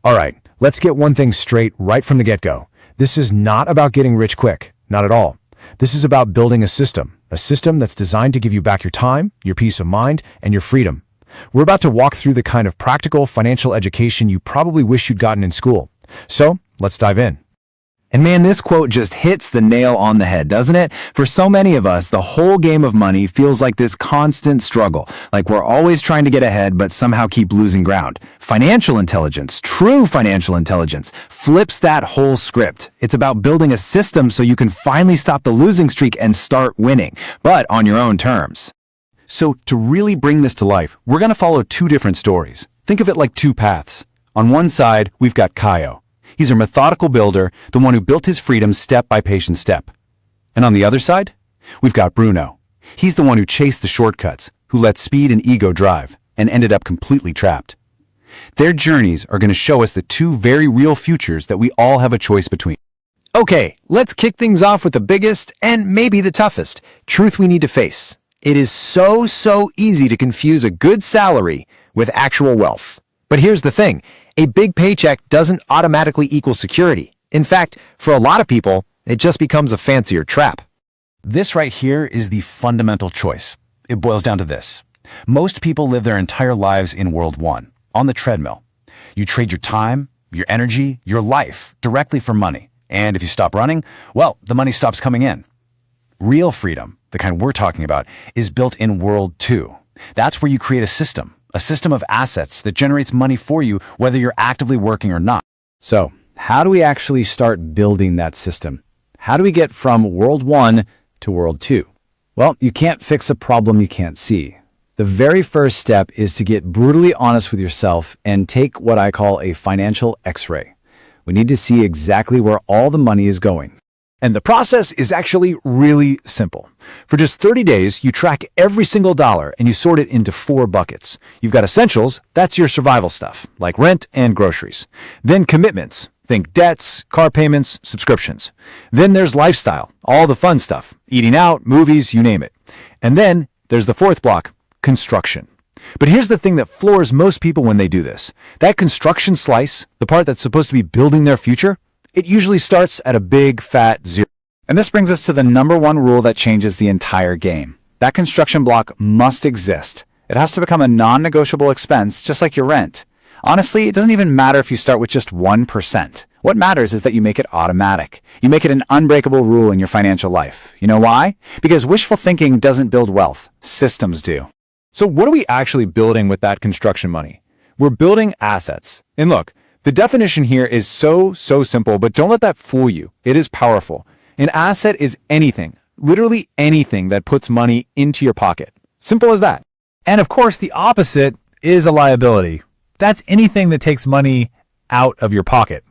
All right, let's get one thing straight right from the get-go. This is not about getting rich quick, not at all. This is about building a system that's designed to give you back your time, your peace of mind, and your freedom. We're about to walk through the kind of practical financial education you probably wish you'd gotten in school. So, let's dive in. And man, this quote just hits the nail on the head, doesn't it? For so many of us, the whole game of money feels like this constant struggle, like we're always trying to get ahead but somehow keep losing ground. Financial intelligence, true financial intelligence, flips that whole script. It's about building a system so you can finally stop the losing streak and start winning, but on your own terms. So to really bring this to life, we're going to follow two different stories. Think of it like two paths. On one side, we've got Kaio. He's a methodical builder, the one who built his freedom step by patient step. And on the other side, we've got Bruno. He's the one who chased the shortcuts, who let speed and ego drive, and ended up completely trapped. Their journeys are going to show us the two very real futures that we all have a choice between. Okay, let's kick things off with the biggest, and maybe the toughest, truth we need to face. It is so easy to confuse a good salary with actual wealth. But here's the thing. A big paycheck doesn't automatically equal security. In fact, for a lot of people, it just becomes a fancier trap. This right here is the fundamental choice. It boils down to this. Most people live their entire lives in World 1, on the treadmill. You trade your time, your energy, your life directly for money. And if you stop running, well, the money stops coming in. Real freedom, the kind we're talking about, is built in World 2. That's where you create a system of assets that generates money for you whether you're actively working or not. So, how do we actually start building that system? How do we get from World 1 to World 2? Well, you can't fix a problem you can't see. The very first step is to get brutally honest with yourself and take what I call a financial X-ray. We need to see exactly where all the money is going. And the process is actually really simple. For just 30 days, you track every single dollar and you sort it into 4 buckets. You've got essentials, that's your survival stuff, like rent and groceries. Then commitments, think debts, car payments, subscriptions. Then there's lifestyle, all the fun stuff, eating out, movies, you name it. And then there's the 4th block, construction. But here's the thing that floors most people when they do this. That construction slice, the part that's supposed to be building their future, it usually starts at a big, fat 0. And this brings us to the number one rule that changes the entire game. That construction block must exist. It has to become a non-negotiable expense, just like your rent. Honestly, it doesn't even matter if you start with just 1%. What matters is that you make it automatic. You make it an unbreakable rule in your financial life. You know why? Because wishful thinking doesn't build wealth. Systems do. So what are we actually building with that construction money? We're building assets. And look, the definition here is so simple, but don't let that fool you. It is powerful. An asset is anything, literally anything that puts money into your pocket. Simple as that. And of course, the opposite is a liability. That's anything that takes money out of your pocket.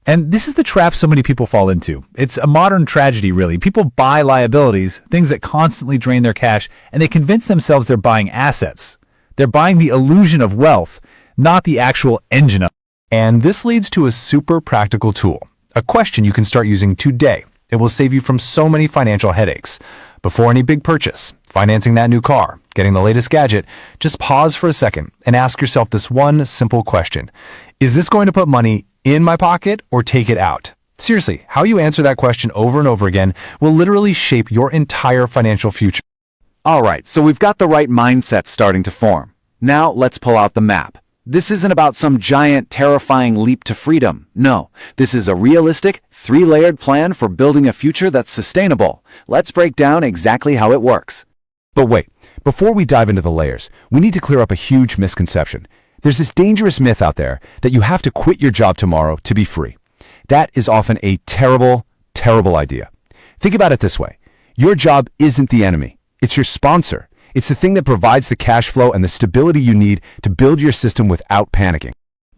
And this is the trap so many people fall into. It's a modern tragedy, really. People buy liabilities, things that constantly drain their cash, and they convince themselves they're buying assets. They're buying the illusion of wealth, not the actual engine of it. And this leads to a super practical tool, a question you can start using today. It will save you from so many financial headaches. Before any big purchase, financing that new car, getting the latest gadget, just pause for a second and ask yourself this one simple question. Is this going to put money in my pocket or take it out? Seriously, how you answer that question over and over again will literally shape your entire financial future. All right, so we've got the right mindset starting to form. Now let's pull out the map. This isn't about some giant, terrifying leap to freedom. No, this is a realistic, 3-layered plan for building a future that's sustainable. Let's break down exactly how it works. But wait, before we dive into the layers, we need to clear up a huge misconception. There's this dangerous myth out there that you have to quit your job tomorrow to be free. That is often a terrible idea. Think about it this way. Your job isn't the enemy. It's your sponsor. It's the thing that provides the cash flow and the stability you need to build your system without panicking.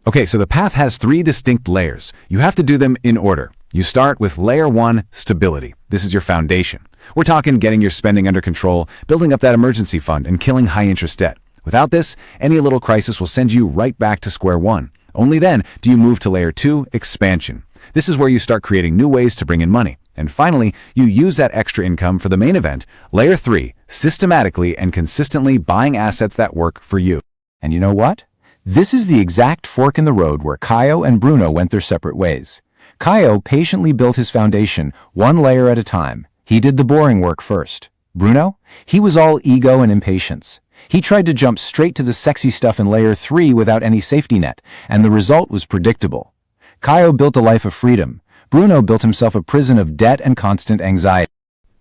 Okay, so the path has 3 distinct layers. You have to do them in order. You start with layer 1, stability. This is your foundation. We're talking getting your spending under control, building up that emergency fund, and killing high-interest debt. Without this, any little crisis will send you right back to square one. Only then do you move to layer 2, expansion. This is where you start creating new ways to bring in money. And finally, you use that extra income for the main event, layer 3, systematically and consistently buying assets that work for you. And you know what? This is the exact fork in the road where Caio and Bruno went their separate ways. Caio patiently built his foundation, one layer at a time. He did the boring work first. Bruno? He was all ego and impatience. He tried to jump straight to the sexy stuff in layer 3 without any safety net, and the result was predictable. Caio built a life of freedom. Bruno built himself a prison of debt and constant anxiety.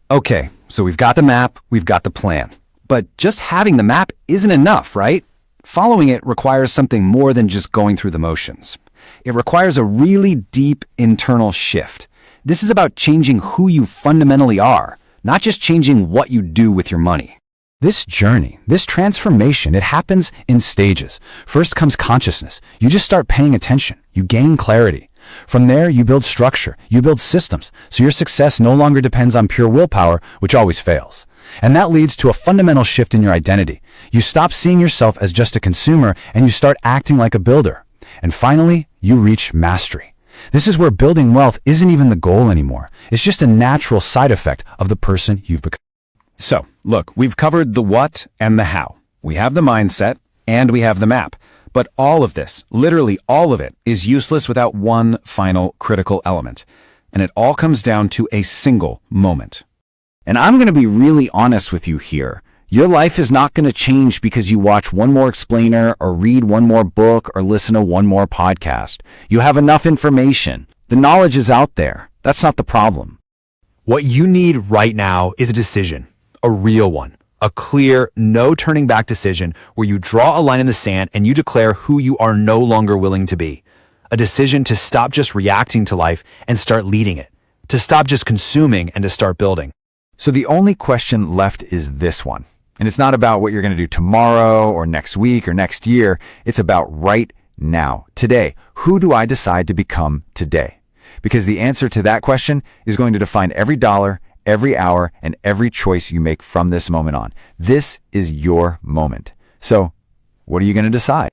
Okay, so we've got the map, we've got the plan. But just having the map isn't enough, right? Following it requires something more than just going through the motions. It requires a really deep internal shift. This is about changing who you fundamentally are, not just changing what you do with your money. This journey, this transformation, it happens in stages. First comes consciousness. You just start paying attention. You gain clarity. From there, you build structure. You build systems. So your success no longer depends on pure willpower, which always fails. And that leads to a fundamental shift in your identity. You stop seeing yourself as just a consumer and you start acting like a builder. And finally, you reach mastery. This is where building wealth isn't even the goal anymore. It's just a natural side effect of the person you've become. So, look, we've covered the what and the how. We have the mindset and we have the map. But all of this, literally all of it, is useless without one final critical element. And it all comes down to a single moment. And I'm going to be really honest with you here. Your life is not going to change because you watch one more explainer or read one more book or listen to one more podcast. You have enough information. The knowledge is out there. That's not the problem. What you need right now is a decision, a real one, a clear, no turning back decision where you draw a line in the sand and you declare who you are no longer willing to be. A decision to stop just reacting to life and start leading it, to stop just consuming and to start building. So the only question left is this one. And it's not about what you're going to do tomorrow or next week or next year. It's about right now, today. Who do I decide to become today? Because the answer to that question is going to define every dollar, every hour, and every choice you make from this moment on. This is your moment. So what are you going to decide?